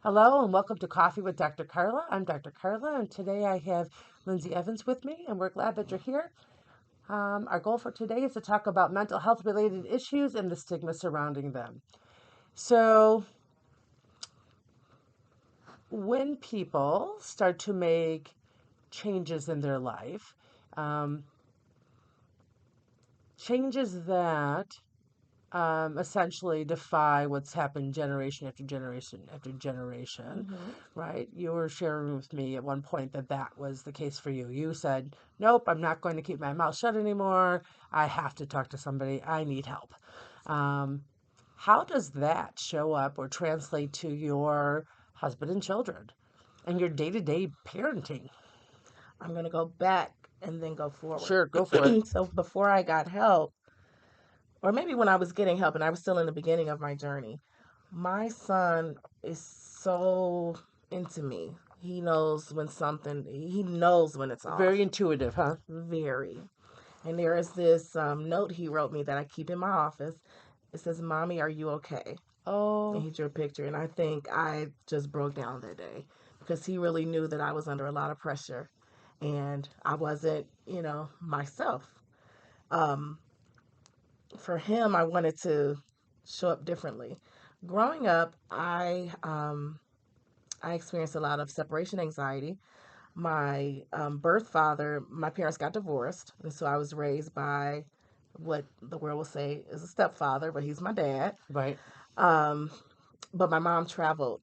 Hello and welcome to Coffee with Dr. Carla. I'm Dr. Carla, and today I have Lindsey Evans with me, and we're glad that you're here. Our goal for today is to talk about mental health related issues and the stigma surrounding them. So, when people start to make changes in their life, um, changes that essentially defy what's happened generation after generation after generation, Mm-hmm. right? You were sharing with me at one point that that was the case for you. You said, nope, I'm not going to keep my mouth shut anymore. I have to talk to somebody. I need help. Um, how does that show up or translate to your husband and children and your day to day parenting? I'm going to go back and then go forward. Sure, go for it. So before I got help, or maybe when I was getting help and I was still in the beginning of my journey, my son is so into me. He knows when it's Very off. intuitive, huh? Very. And there is this note he wrote me that I keep in my office. It says, "Mommy, are you okay?" And Oh, he drew a picture. And I think I just broke down that day because he really knew that I was under a lot of pressure and I wasn't, myself. Um, for him, I wanted to show up differently. Growing up, I experienced a lot of separation anxiety. My birth father, my parents got divorced, and so I was raised by what the world will say is a stepfather, but he's my dad. right. Um, but my mom traveled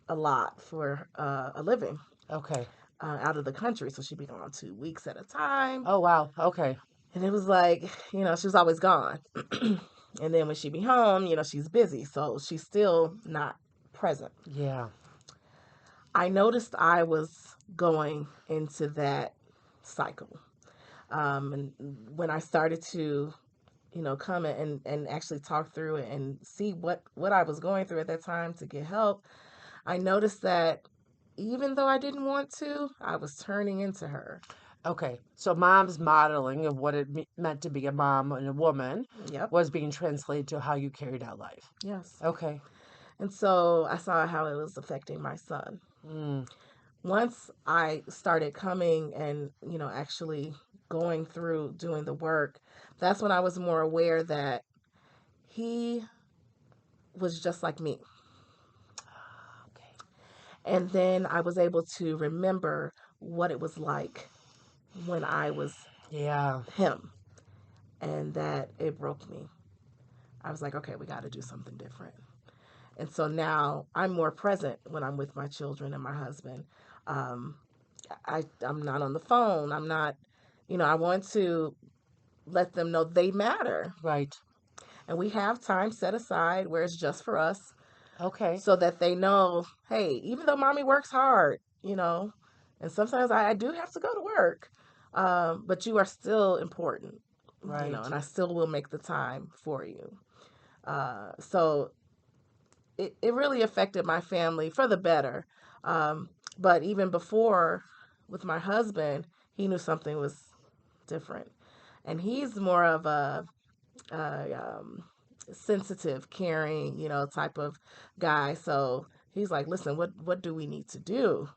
a lot for a living Okay. out of the country, so she'd be gone 2 weeks at a time. Oh, wow. Okay. And it was like, she was always gone. And then when she be home, she's busy, so she's still not present. Yeah. I noticed I was going into that cycle. And when I started to, come and actually talk through it and see what I was going through at that time to get help, I noticed that even though I didn't want to, I was turning into her. Okay, so mom's modeling of what it meant to be a mom and a woman Yep. was being translated to how you carried out life. Yes. Okay. And so I saw how it was affecting my son. Mm, Once I started coming and, actually going through doing the work, that's when I was more aware that he was just like me. okay. And then I was able to remember what it was like when I was Yeah. him, and that it broke me. I was like, okay, we got to do something different. And so now I'm more present when I'm with my children and my husband. Um, I'm not on the phone. I'm not, I want to let them know they matter. Right. And we have time set aside where it's just for us Okay. so that they know, hey, even though mommy works hard, and sometimes I do have to go to work, but you are still important, Right. and I still will make the time for you. So it really affected my family for the better. Um, but even before with my husband, he knew something was different. And he's more of a sensitive, caring, type of guy. So he's like, listen, what do we need to do?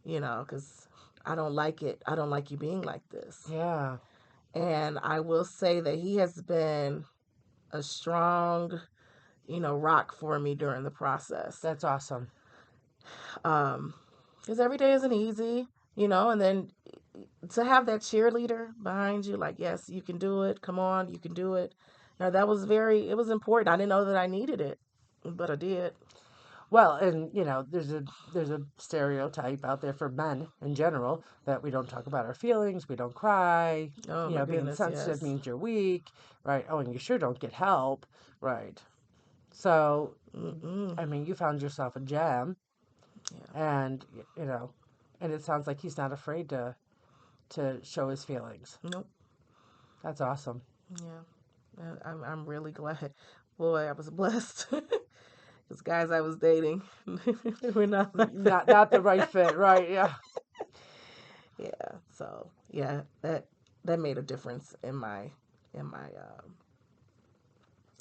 Because I don't like it. I don't like you being like this. Yeah. And I will say that he has been a strong, rock for me during the process. That's awesome. Um, because every day isn't easy, and then to have that cheerleader behind you, like, yes, you can do it. Come on, you can do it. That was it was important. I didn't know that I needed it, but I did. Well, and there's a stereotype out there for men in general that we don't talk about our feelings, we don't cry, Oh my being goodness, sensitive yes. means you're weak, right? Oh, and you sure don't get help, right? So, Mm-mm. I mean, you found yourself a gem Yeah. and and it sounds like he's not afraid to show his feelings. Nope. That's awesome. Yeah. I'm really glad. Boy, I was blessed. Because guys I was dating, were not like Not the right that. fit, right? Yeah. Yeah. So yeah, that made a difference in my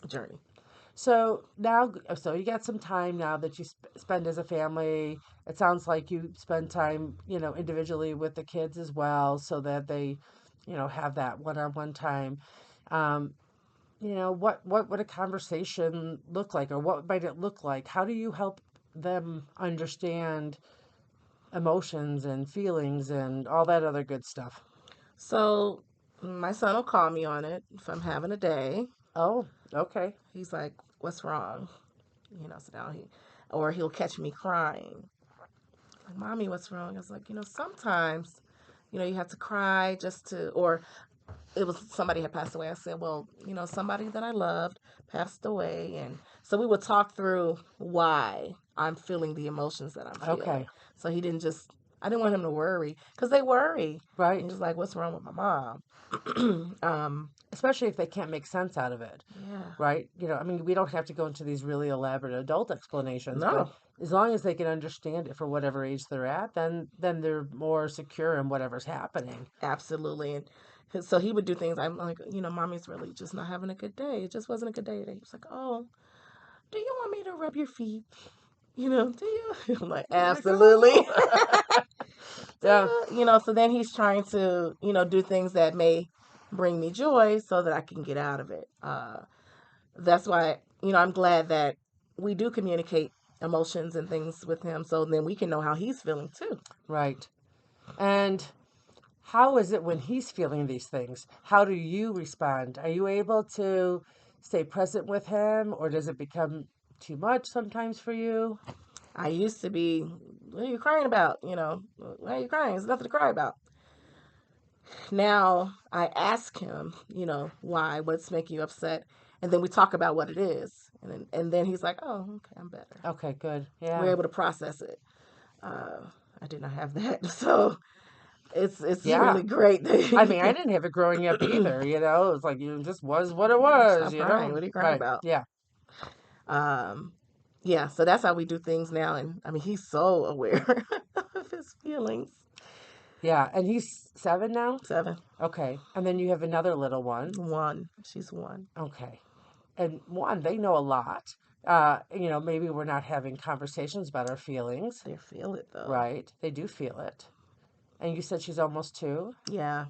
journey. So now, so you got some time now that you spend as a family. It sounds like you spend time, individually with the kids as well, so that they, have that one-on-one time. Um, what would a conversation look like, or what might it look like? How do you help them understand emotions and feelings and all that other good stuff? So my son will call me on it if I'm having a day. Oh, okay. He's like, "What's wrong?" So now or he'll catch me crying. Like, "Mommy, what's wrong?" I was like, sometimes, you have to cry just to, or it was somebody had passed away. I said, well, somebody that I loved passed away. And so we would talk through why I'm feeling the emotions that I'm feeling. Okay. So he didn't just, I didn't want him to worry because they worry. And he Right. was like, what's wrong with my mom? Especially if they can't make sense out of it. Yeah. Right? I mean, we don't have to go into these really elaborate adult explanations, but No, as long as they can understand it for whatever age they're at, then they're more secure in whatever's happening. absolutely. And so he would do things. I'm like, mommy's really just not having a good day. It just wasn't a good day today. He was like, oh, do you want me to rub your feet? Do you? I'm like, Like, absolutely. oh. Yeah, So then he's trying to, do things that may bring me joy so that I can get out of it. That's why, I'm glad that we do communicate emotions and things with him so then we can know how he's feeling too. right. And how is it when he's feeling these things? How do you respond? Are you able to stay present with him, or does it become too much sometimes for you? I used to be, what are you crying about? Why are you crying? There's nothing to cry about. Now I ask him, why, what's making you upset? And then we talk about what it is. And then he's like, oh, okay, I'm better. Okay, good. We're Yeah. able to process it. Uh, I did not have that. So it's Yeah. really great that I he mean, I can didn't have it growing up either, It was like, it just was what it was, stop crying. What are you crying Right. about? Yeah. Um, yeah, so that's how we do things now. And I mean, he's so aware of his feelings. Yeah. And he's 7 now? 7, Okay. And then you have another little one. 1. She's 1. Okay. And one, they know a lot. Maybe we're not having conversations about our feelings, They feel it though. right? They do feel it. And you said she's almost 2. Yeah,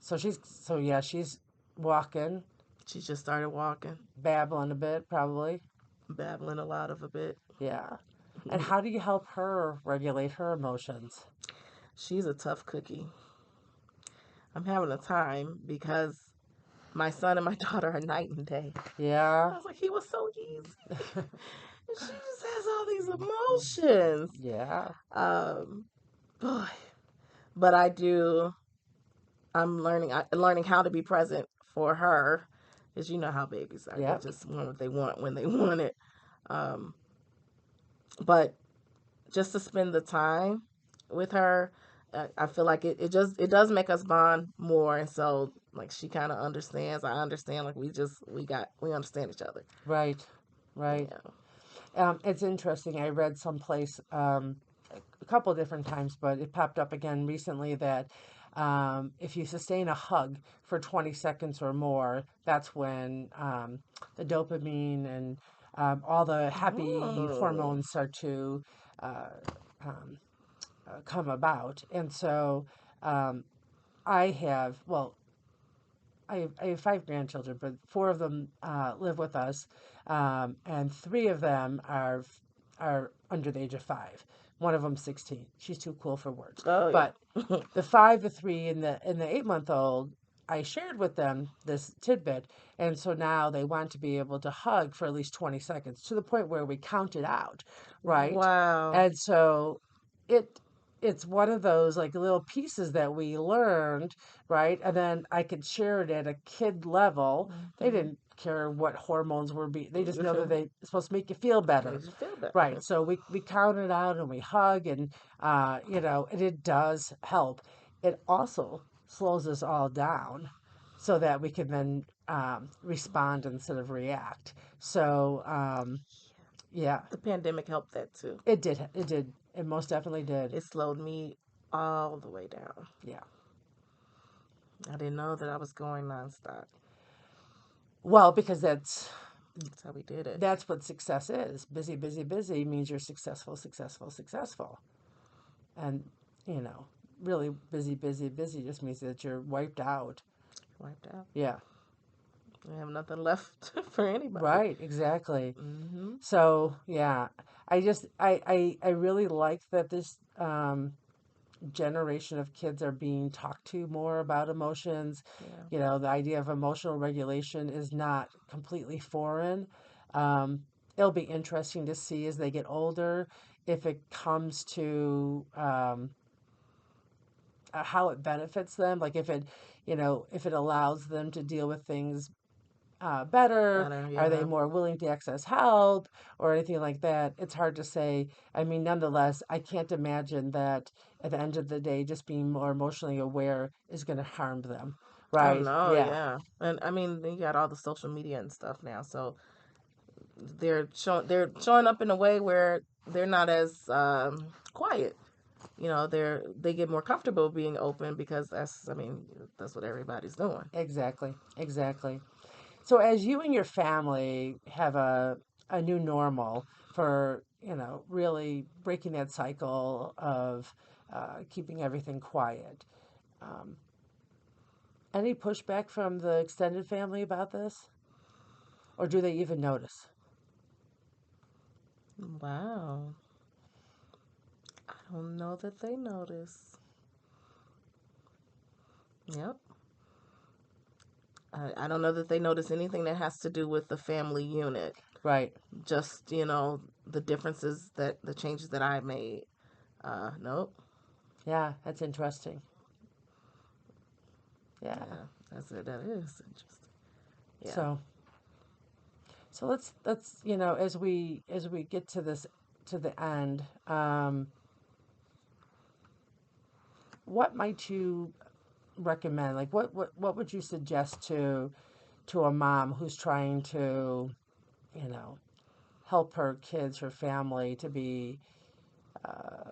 So yeah, she's walking, she just started walking, babbling a bit, probably. babbling a lot of a bit. Yeah. And how do you help her regulate her emotions? She's a tough cookie. I'm having a time because my son and my daughter are night and day. Yeah. I was like, he was so easy. And she just has all these emotions. Yeah. Um, boy. But I'm learning how to be present for her. Because you know how babies are. They Yep. just want what they want when they want it. Um, but just to spend the time with her, I feel like it does make us bond more. And so like she kind of understands. I understand. Like we understand each other. Right. Right. Yeah. It's interesting. I read someplace a couple different times, but it popped up again recently that if you sustain a hug for 20 seconds or more, that's when the dopamine and all the happy Oh. hormones start to uh, um, come about. And so um, well, I have 5 grandchildren, but 4 of them live with us, and 3 of them are under the age of 5. One of them's 16. She's too cool for words. Oh yeah. But the 5, the 3, and the 8-month-old, I shared with them this tidbit, and so now they want to be able to hug for at least 20 seconds to the point where we count it out, right? Wow. And so it it's one of those like little pieces that we learned, right? And then I could share it at a kid level. They Mm-hmm. didn't care what hormones were being, they just You know feel that me? they supposed to make you feel better. Makes you feel better. Right. So we count it out and we hug and and it does help. It also slows us all down so that we can then respond instead of react. So yeah, The pandemic helped that too. it did. It did. It most definitely did. It slowed me all the way down. Yeah. I didn't know that I was going nonstop. Well, because that's That's how we did it. That's what success is. Busy, busy, busy means you're successful, successful, successful. And, you know, really busy, busy, busy just means that you're wiped out. Wiped out. Yeah. We have nothing left for anybody. Right, exactly. Mm-hmm. So, yeah, I really like that this generation of kids are being talked to more about emotions. Yeah. You know, the idea of emotional regulation is not completely foreign. Um, it'll be interesting to see as they get older if it comes to how it benefits them. Like if it, you know, if it allows them to deal with things better? Better. Are they Yeah. more willing to access help or anything like that? It's hard to say. I mean, nonetheless, I can't imagine that at the end of the day, just being more emotionally aware is going to harm them. Oh Right? no. Yeah, Yeah. And I mean, you got all the social media and stuff now, so they're showing up in a way where they're not as quiet. You know, they get more comfortable being open because that's what everybody's doing. exactly. Exactly. So as you and your family have a new normal for, you know, really breaking that cycle of keeping everything quiet, um, any pushback from the extended family about this? Or do they even notice? Wow. I don't know that they notice. Yep. I don't know that they notice anything that has to do with the family unit. Right. Just, the differences the changes that I made. Nope. Yeah, that's interesting. Yeah. Yeah, that is interesting. Yeah. So let's you know as we get to this to the end, what might you recommend? Like what would you suggest to a mom who's trying to, you know, help her kids, her family to be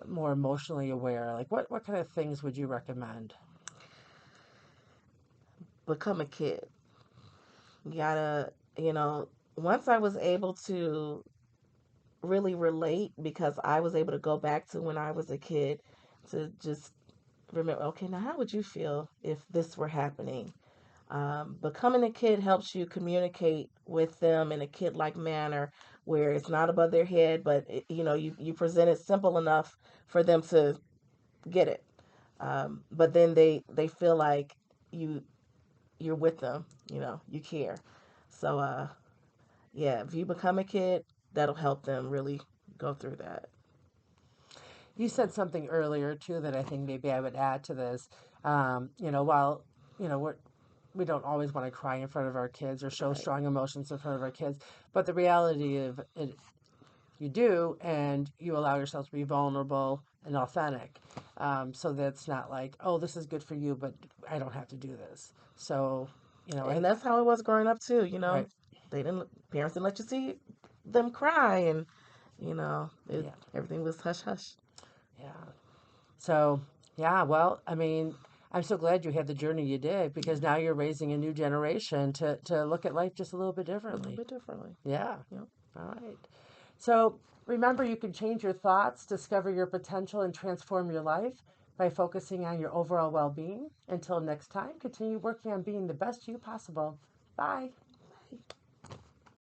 more emotionally aware? Like what kind of things would you recommend? Become a kid. You gotta, once I was able to really relate because I was able to go back to when I was a kid to just remember, okay, now how would you feel if this were happening? Becoming a kid helps you communicate with them in a kid like manner where it's not above their head, but you present it simple enough for them to get it. But then they feel like you you're with them, you care. So yeah, if you become a kid, that'll help them really go through that. You said something earlier too that I think maybe I would add to this. You know, while you know we don't always want to cry in front of our kids or show Right. strong emotions in front of our kids, but the reality of it, you do, and you allow yourself to be vulnerable and authentic. So that's not like, oh, this is good for you, but I don't have to do this. So, you know, And that's how it was growing up too. right, They didn't Parents didn't let you see them cry, and yeah, everything was hush hush. yeah. So, yeah, well, I mean, I'm so glad you had the journey you did because now you're raising a new generation to look at life just a little bit A little differently. bit differently. Yeah. Yep. All right. So remember, you can change your thoughts, discover your potential, and transform your life by focusing on your overall well being. Until next time, continue working on being the best you possible. Bye.